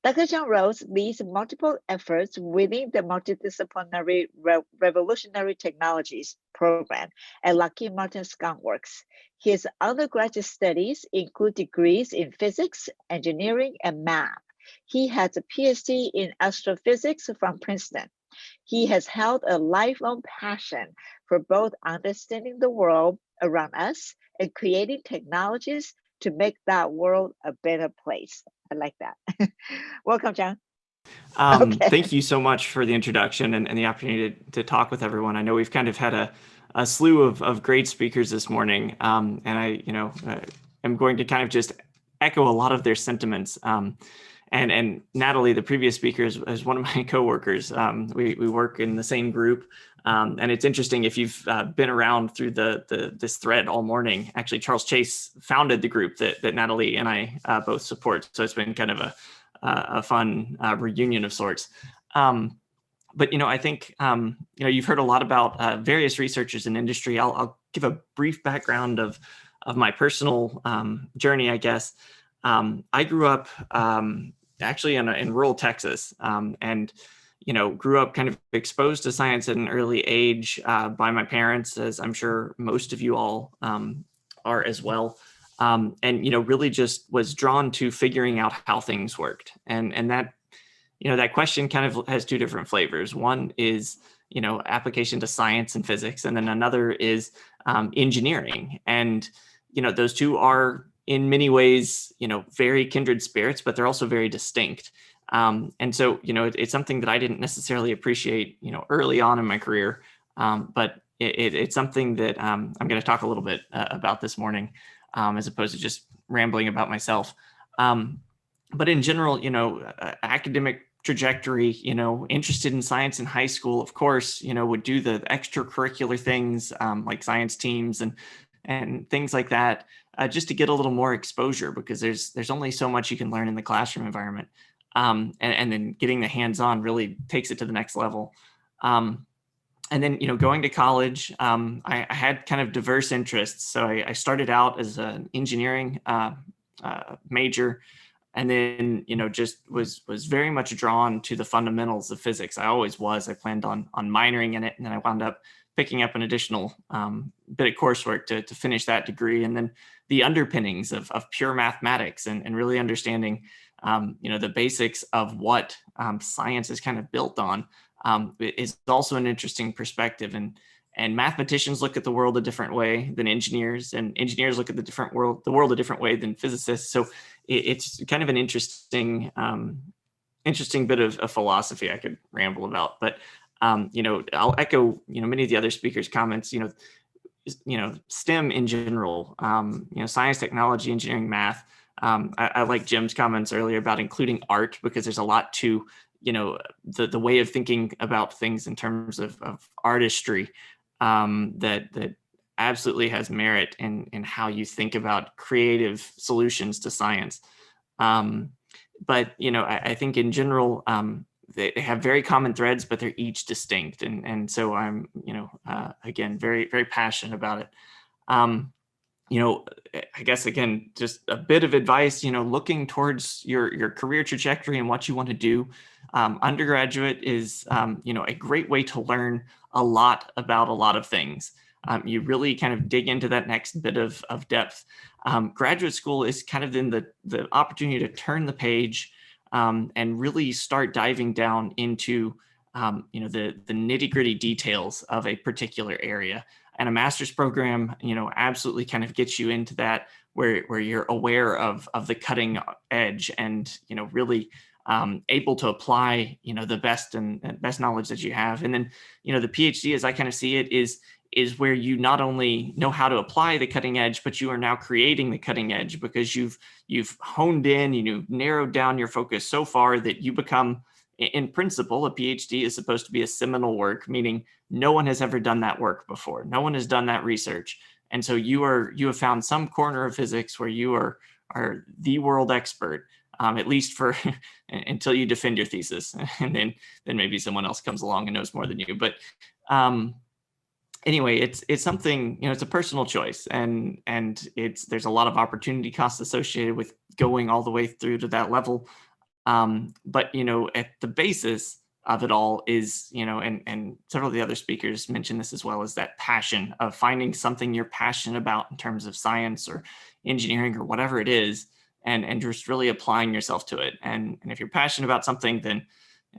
Dr. John Rhoads leads multiple efforts within the multidisciplinary revolutionary technologies program at Lockheed Martin Skunk Works. His undergraduate studies include degrees in physics, engineering, and math. He has a PhD in astrophysics from Princeton. He has held a lifelong passion for both understanding the world around us and creating technologies to make that world a better place. I like that. Welcome, John. Okay. Thank you so much for the introduction and the opportunity to talk with everyone. I know we've kind of had a slew of great speakers this morning, and I, am going to kind of just echo a lot of their sentiments. And Natalie, the previous speaker, is one of my coworkers. We work in the same group. And it's interesting, if you've been around through this thread all morning, actually Charles Chase founded the group that Natalie and I both support. So it's been kind of a fun reunion of sorts. But, I think, you've heard a lot about various researchers in industry. I'll give a brief background of my personal journey, I guess. I grew up actually in rural Texas, and grew up kind of exposed to science at an early age by my parents, as I'm sure most of you all are as well. And really just was drawn to figuring out how things worked, and that that question kind of has two different flavors. One is application to science and physics, and then another is engineering. And those two are in many ways, very kindred spirits, but they're also very distinct. And so, it's something that I didn't necessarily appreciate, early on in my career, but it's something that I'm going to talk a little bit about this morning, as opposed to just rambling about myself. But in general, academic trajectory, interested in science in high school, of course, would do the extracurricular things like science teams and things like that. Just to get a little more exposure, because there's only so much you can learn in the classroom environment. And then getting the hands-on really takes it to the next level. And then, going to college, I had kind of diverse interests. So I started out as an engineering major, and then, just was very much drawn to the fundamentals of physics. I always was. I planned on minoring in it, and then I wound up picking up an additional bit of coursework to finish that degree. And then the underpinnings of pure mathematics and really understanding, the basics of what science is kind of built on is also an interesting perspective. And mathematicians look at the world a different way than engineers, and engineers look at the world a different way than physicists. So it's kind of an interesting bit of philosophy I could ramble about. But I'll echo, many of the other speakers' comments. STEM in general, science, technology, engineering, math. I like Jim's comments earlier about including art, because there's a lot to, the way of thinking about things in terms of artistry that absolutely has merit in how you think about creative solutions to science. But, I think in general, they have very common threads, but they're each distinct. And so I'm, again, very, very passionate about it. I guess, again, just a bit of advice, looking towards your career trajectory and what you want to do. Undergraduate is, a great way to learn a lot about a lot of things. You really kind of dig into that next bit of depth. Graduate school is kind of then the opportunity to turn the page and really start diving down into, the nitty-gritty details of a particular area. And a master's program, absolutely kind of gets you into that, where you're aware of the cutting edge and, really able to apply, the best knowledge that you have. And then, the PhD, as I kind of see it, is where you not only know how to apply the cutting edge, but you are now creating the cutting edge, because you've honed in, you've narrowed down your focus so far that you become, in principle, a PhD is supposed to be a seminal work, meaning no one has ever done that work before. No one has done that research. And so you have found some corner of physics where you are the world expert, at least for until you defend your thesis. And then maybe someone else comes along and knows more than you. But anyway, it's something, it's a personal choice, and there's a lot of opportunity costs associated with going all the way through to that level. But, at the basis of it all is, and several of the other speakers mentioned this as well, is that passion of finding something you're passionate about in terms of science or engineering or whatever it is, and just really applying yourself to it. And if you're passionate about something, then,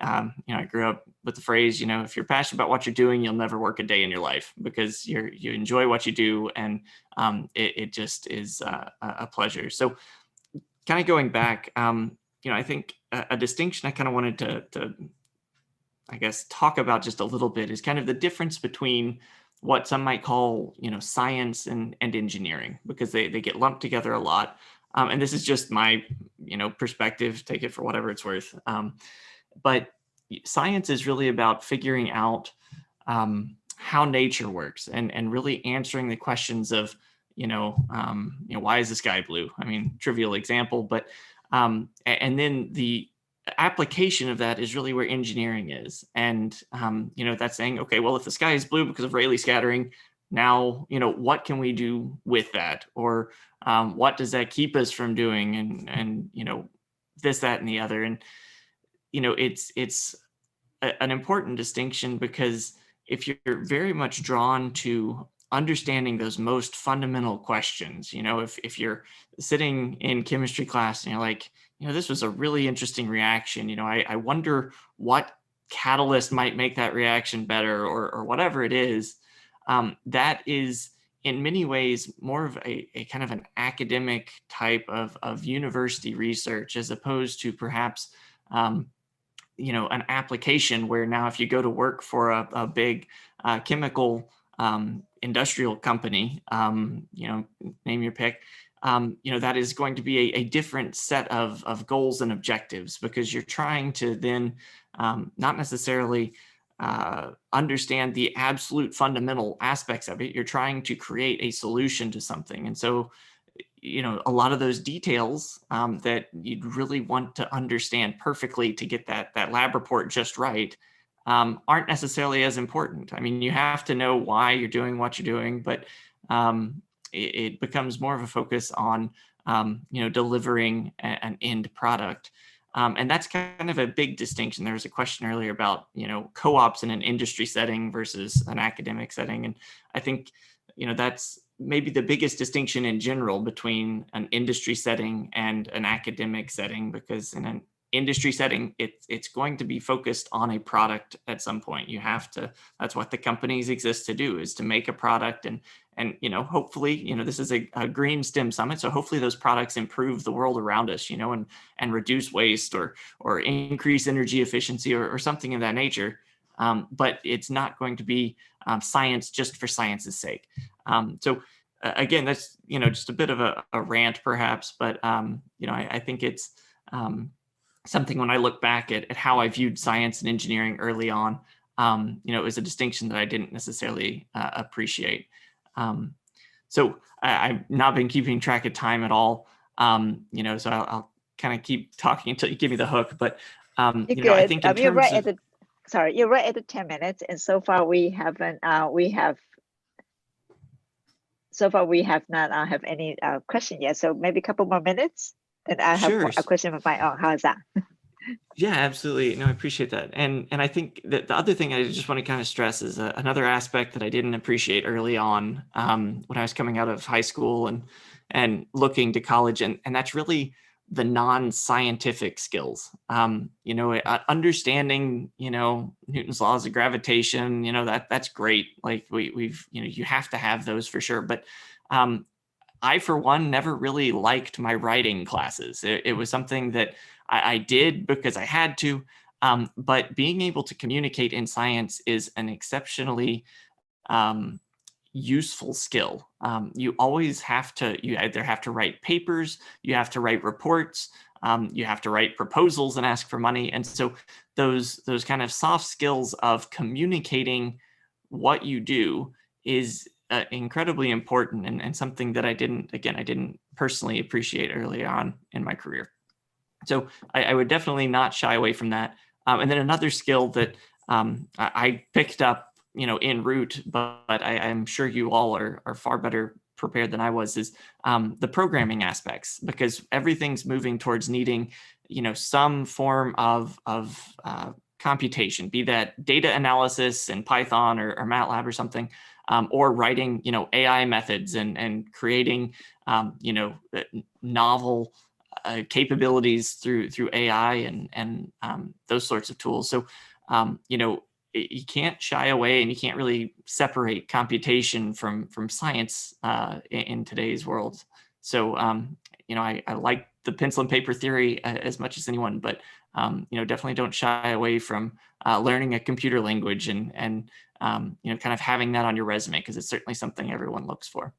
I grew up with the phrase, if you're passionate about what you're doing, you'll never work a day in your life because you enjoy what you do, and it just is a pleasure. So kind of going back, I think a distinction I kind of wanted to, I guess, talk about just a little bit is kind of the difference between what some might call, science and engineering, because they get lumped together a lot. And this is just my, perspective, take it for whatever it's worth. But science is really about figuring out how nature works, and really answering the questions of, why is the sky blue? I mean, trivial example, but and then the application of that is really where engineering is. And, that's saying, okay, well, if the sky is blue because of Rayleigh scattering, now, what can we do with that? Or what does that keep us from doing? And this, that, and the other. And, it's an important distinction, because if you're very much drawn to understanding those most fundamental questions, if you're sitting in chemistry class and you're like, this was a really interesting reaction, I wonder what catalyst might make that reaction better, or whatever it is, that is in many ways more of a kind of an academic type of university research, as opposed to perhaps an application where now if you go to work for a big chemical industrial company, name your pick, that is going to be a different set of goals and objectives, because you're trying to then not necessarily understand the absolute fundamental aspects of it. You're trying to create a solution to something. And so, a lot of those details that you'd really want to understand perfectly to get that lab report just right aren't necessarily as important. I mean, you have to know why you're doing what you're doing, but it becomes more of a focus on, delivering an end product. And that's kind of a big distinction. There was a question earlier about, co-ops in an industry setting versus an academic setting. And I think, that's maybe the biggest distinction in general between an industry setting and an academic setting, because in an industry setting, it's going to be focused on a product at some point. You have to, that's what the companies exist to do, is to make a product. And hopefully, this is a GreenSTEM summit. So hopefully those products improve the world around us, and reduce waste or increase energy efficiency or something of that nature. But it's not going to be science just for science's sake. So again, that's, just a bit of a rant perhaps, but I think it's something when I look back at how I viewed science and engineering early on, it was a distinction that I didn't necessarily appreciate. So I've not been keeping track of time at all, so I'll kind of keep talking until you give me the hook. But I think in you're terms right of, you're right at the 10 minutes, and so far we haven't we have not have any question yet. So maybe a couple more minutes, and I have sure. a question of my own. How's that? Yeah, absolutely. No, I appreciate that. And I think that the other thing I just want to kind of stress is another aspect that I didn't appreciate early on when I was coming out of high school and looking to college, and that's really the non-scientific skills. Understanding, Newton's laws of gravitation, that's great. Like we've you have to have those for sure. But I, for one, never really liked my writing classes. It was something that I did because I had to, but being able to communicate in science is an exceptionally useful skill. You always you either have to write papers, you have to write reports, you have to write proposals and ask for money. And so those kind of soft skills of communicating what you do is incredibly important, and something that I didn't personally appreciate early on in my career. So I would definitely not shy away from that. And then another skill that I picked up, en route, but I'm sure you all are far better prepared than I was, is the programming aspects, because everything's moving towards needing some form of computation, be that data analysis in Python or MATLAB or something, or writing, AI methods and creating, novel capabilities through AI and those sorts of tools. So, you can't shy away, and you can't really separate computation from science in today's world. So, I like the pencil and paper theory as much as anyone, but definitely don't shy away from learning a computer language and kind of having that on your resume, because it's certainly something everyone looks for.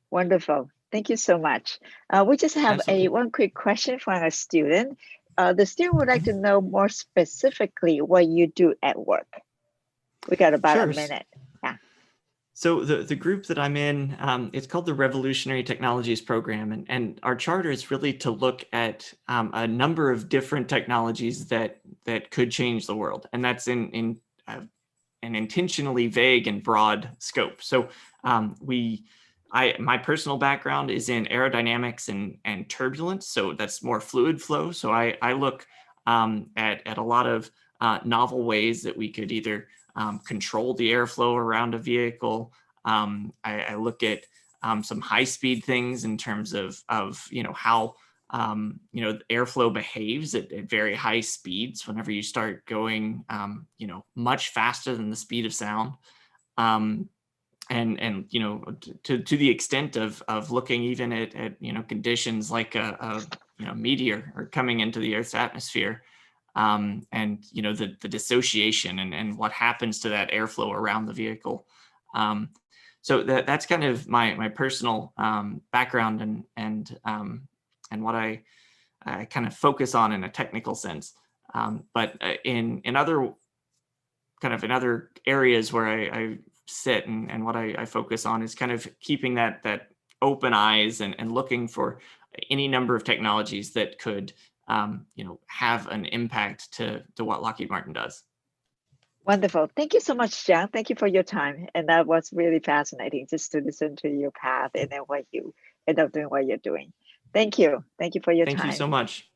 Wonderful. Thank you so much. We just have one quick question from a student. The student would like to know more specifically what you do at work. We got about a minute. Yeah. So the group that I'm in, it's called the Revolutionary Technologies Program, and our charter is really to look at a number of different technologies that could change the world, and that's in an intentionally vague and broad scope. So my personal background is in aerodynamics and turbulence, so that's more fluid flow. So I look at a lot of novel ways that we could either control the airflow around a vehicle. I look at some high-speed things in terms of how airflow behaves at very high speeds whenever you start going much faster than the speed of sound. And to the extent of looking even at conditions like a meteor or coming into the Earth's atmosphere, and the dissociation and what happens to that airflow around the vehicle. So that's kind of my personal background and what I kind of focus on in a technical sense. But in other areas where I sit and what I focus on is kind of keeping that open eyes and looking for any number of technologies that could have an impact to what Lockheed Martin does. Wonderful. Thank you so much, John. Thank you for your time. And that was really fascinating just to listen to your path and then what you end up doing what you're doing. Thank you. Thank you for your time. Thank you so much.